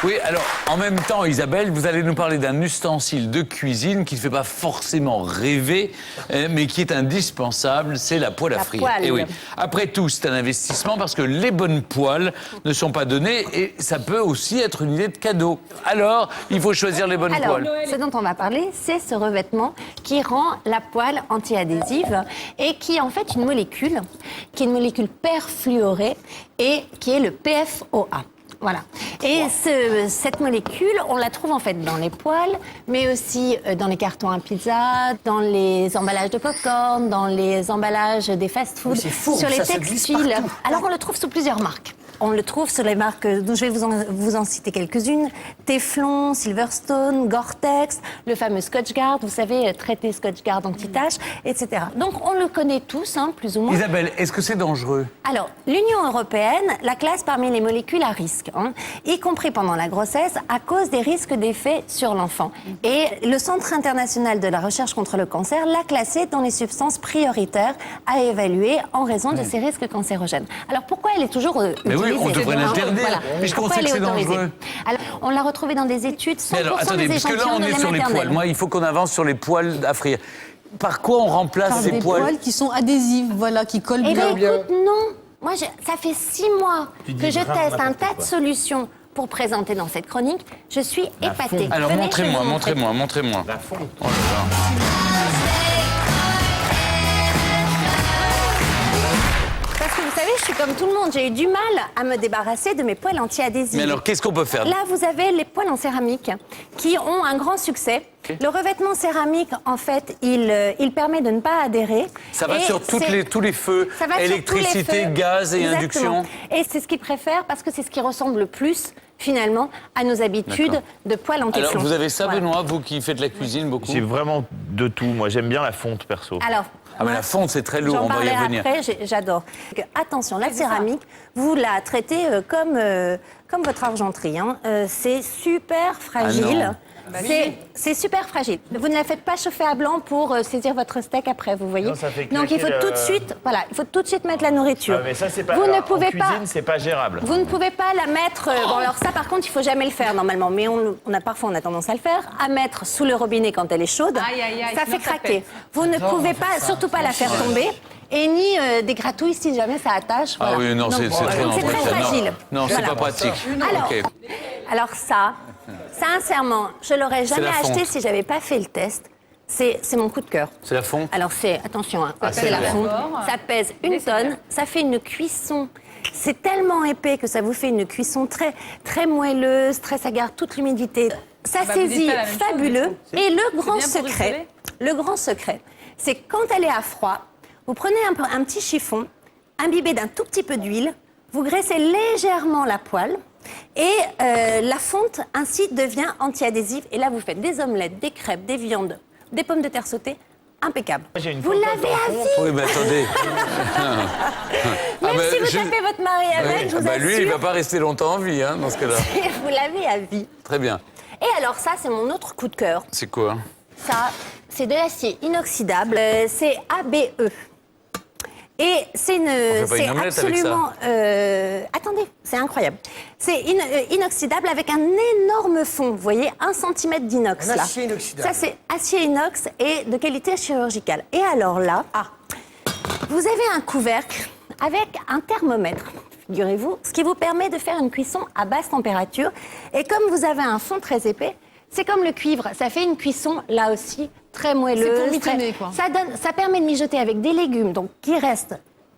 Oui, alors, en même temps, Isabelle, vous allez nous parler d'un ustensile de cuisine qui ne fait pas forcément rêver, mais qui est indispensable, c'est la poêle à frire. Poêle. Et oui, après tout, c'est un investissement parce que les bonnes poêles ne sont pas données et ça peut aussi être une idée de cadeau. Alors, il faut choisir les bonnes poêles. Ce dont on va parler, c'est ce revêtement qui rend la poêle anti-adhésive et qui est en fait une molécule, qui est une molécule perfluorée et qui est le PFOA. Voilà. Et cette molécule, on la trouve en fait dans les poêles, mais aussi dans les cartons à pizza, dans les emballages de popcorn, dans les emballages des fast-food, sur les textiles. Alors on le trouve sous plusieurs marques. On le trouve sur les marques dont je vais vous en citer quelques-unes. Teflon, Silverstone, Gore-Tex, le fameux Scotchgard, vous savez, traité Scotchgard anti-tache, etc. Donc on le connaît tous, hein, plus ou moins. Isabelle, est-ce que c'est dangereux? Alors, l'Union européenne la classe parmi les molécules à risque, hein, y compris pendant la grossesse, à cause des risques d'effet sur l'enfant. Et le Centre international de la recherche contre le cancer l'a classée dans les substances prioritaires à évaluer en raison de ses risques cancérogènes. Alors pourquoi elle est toujours utilisée? Oui, on devrait l'interdire, puisqu'on sait que c'est dangereux. Alors, on l'a retrouvée dans des études, 100% alors, attendez, des parce que là, échantillons on de est lait sur les maternel. poêles. Moi, il faut qu'on avance sur les poêles à frire. Par quoi on remplace ces Des poêles? poêles qui sont adhésives, voilà, qui collent Eh bien. bien, écoute, non. Moi, ça fait 6 mois que je teste un tas de solutions pour présenter dans cette chronique. Je suis épatée. Alors, Venez, montrez-moi, je vais vous montrer. montrez-moi. La fonte. Oh là là. Parce que vous savez, je suis comme tout le monde. J'ai eu du mal à me débarrasser de mes poêles anti-adhésives. Mais alors, qu'est-ce qu'on peut faire? Là, vous avez les poêles en céramique qui ont un grand succès. Le revêtement céramique, en fait, il permet de ne pas adhérer. Ça va Et sur tous les feux, ça va sur tous les électricité, feux. gaz et Exactement. induction. Et c'est ce qu'ils préfèrent parce que c'est ce qui ressemble le plus, finalement, à nos habitudes D'accord. de poêles en Alors, téflon. vous avez ça, Voilà. Benoît, vous qui faites la cuisine beaucoup? J'ai vraiment de tout. Moi, j'aime bien la fonte, perso. Alors, Ah, mais la fonte, c'est très lourd, j'en on va y parlerai revenir. après, j'adore. Attention, la céramique, vous la traitez comme votre argenterie. Hein. C'est super fragile. non. C'est super fragile. Vous ne la faites pas chauffer à blanc pour saisir votre steak après, vous voyez. Non, ça fait Donc il faut claquer tout de suite, voilà, il faut tout de suite mettre la nourriture. Ah, mais ça, c'est pas. Vous alors, ne pouvez en cuisine, pas. c'est pas gérable. Vous ne pouvez pas la mettre. Bon, alors ça, par contre, il faut jamais le faire normalement, mais parfois on a tendance à le faire, à mettre sous le robinet quand elle est chaude. Aïe, aïe, aïe, ça sinon fait ça craquer. pète. Vous ne pouvez pas, surtout pas la faire tomber. Et ni des gratouilles si jamais ça attache. Ah Voilà. oui, non, c'est trop c'est très d'entretien. fragile. Non, c'est Voilà. pas pratique. Alors, Ok. alors ça, sincèrement, je l'aurais jamais la fonte. acheté si j'avais pas fait le test. C'est mon coup de cœur. C'est la fonte? Alors attention, hein, c'est la fonte. Ça pèse une tonne, ça fait une cuisson. C'est tellement épais que ça vous fait une cuisson très, très moelleuse, ça garde toute l'humidité. Ça Bah, vous dites saisit pas la même chose, fabuleux. du coup. Et le grand bien pour secret, c'est que quand elle est à froid, vous prenez un petit chiffon, imbibé d'un tout petit peu d'huile, vous graissez légèrement la poêle et la fonte ainsi devient anti-adhésive. Et là, vous faites des omelettes, des crêpes, des viandes, des pommes de terre sautées, impeccable. J'ai une Vous photo l'avez à vie. Oui, mais attendez. Même bah, si vous je- tapez votre mari avec, Oui. je vous Bah, lui, il assure, va pas rester longtemps en vie, hein, dans ce cas-là. vous l'avez à vie. Très bien. Et alors ça, c'est mon autre coup de cœur. C'est quoi? Ça, c'est de l'acier inoxydable. C'est ABE. Et c'est fait pas une omelette avec ça. absolument. Attendez, c'est incroyable. C'est inoxydable avec un énorme fond. Vous voyez, 1 cm d'inox. Un là. acier inoxydable. Ça, c'est acier inox et de qualité chirurgicale. Et alors là, vous avez un couvercle avec un thermomètre, figurez-vous, ce qui vous permet de faire une cuisson à basse température. Et comme vous avez un fond très épais, c'est comme le cuivre, ça fait une cuisson, là aussi, très moelleuse. C'est pour mitonner, quoi. Ça permet de mijoter avec des légumes, donc qui restent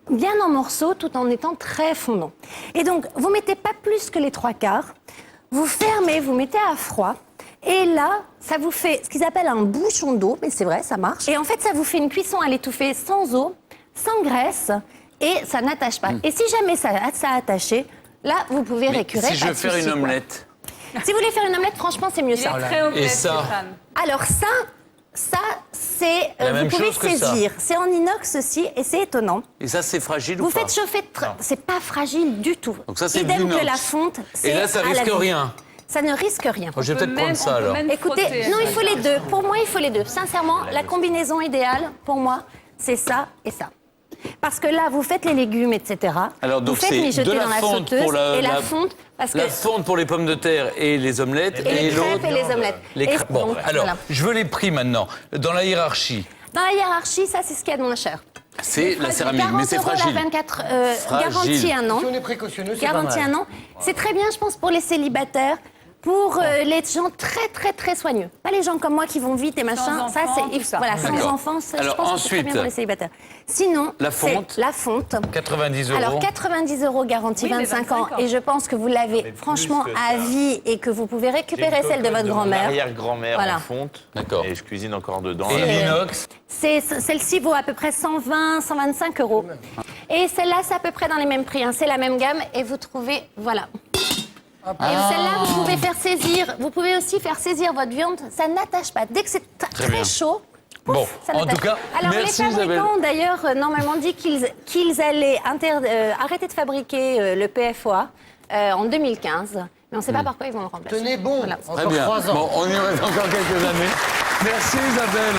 bien en morceaux, tout en étant très fondants. Et donc, vous mettez pas plus que les 3/4, vous fermez, vous mettez à froid, et là, ça vous fait ce qu'ils appellent un bouchon d'eau, mais c'est vrai, ça marche. Et en fait, ça vous fait une cuisson à l'étouffée sans eau, sans graisse, et ça n'attache pas. Et si jamais ça a attaché, là, vous pouvez Mais récurer. si je pas veux de faire souci, une quoi. omelette, Si vous voulez faire une omelette, franchement, c'est mieux Il ça. est très omelette, Et ça Stéphane. Alors ça c'est La vous même pouvez chose que ça. saisir. C'est en inox aussi et c'est étonnant. et ça, c'est fragile Vous ou pas? faites chauffer, c'est pas fragile du tout. Donc ça, c'est de idem l'inox. que la fonte. Et là, ça c'est à risque la vie. rien. Ça ne risque rien. Oh, je vais peut-être prendre ça, On peut alors. même Écoutez, frotter. non, il faut les deux. Pour moi, il faut les deux. Sincèrement, la combinaison idéale, pour moi, c'est ça et ça. Parce que là, vous faites les légumes, etc. Alors, donc, vous faites c'est mijoter de la dans la fonte sauteuse pour et la fonte. Parce que La fonte pour les pommes de terre et les omelettes. et les l'autre, crêpes et les omelettes. les Et crêpes. Bon, donc, alors, voilà. je veux les prix maintenant. Dans la hiérarchie, Dans la hiérarchie, ça, c'est ce qu'il y a de moins cher. c'est la céramique, 40 mais c'est euros fragile. la 24, Fragile. garantie un an. Si on est précautionneux, c'est pas Garantie mal. un an. C'est très bien, je pense, pour les célibataires, pour les gens très, très, très soigneux. Pas les gens comme moi qui vont vite et machin. enfants, tout ça. Voilà, sans D'accord. enfants, ça, je Alors, pense que c'est très ensuite, bien pour les célibataires. Sinon, la c'est fonte. la fonte. 90 euros. Alors 90 € garantie Oui, mais 25 ans 25 ans. et je pense que vous l'avez franchement que à ça. vie et que vous pouvez récupérer celle de votre grand-mère. Arrière-grand-mère Voilà. en fonte. D'accord. Et je cuisine encore dedans. Et là. l'inox. Celle-ci vaut à peu près 120, 125 €. Et celle-là, c'est à peu près dans les mêmes prix. Hein. C'est la même gamme et vous trouvez, voilà. Et celle-là, vous pouvez faire saisir. Vous pouvez aussi faire saisir votre viande. Ça n'attache pas. Dès que c'est Très très bien. chaud. Pouf, Bon, ça en n'attache tout cas, pas. Alors merci, les fabricants Isabelle. ont d'ailleurs normalement dit qu'ils allaient arrêter de fabriquer le PFOA en 2015. Mais on ne sait pas par quoi ils vont le remplacer. Tenez bon, Voilà. Très encore bien. 3 ans. Bon, on y reste encore quelques années. Merci Isabelle.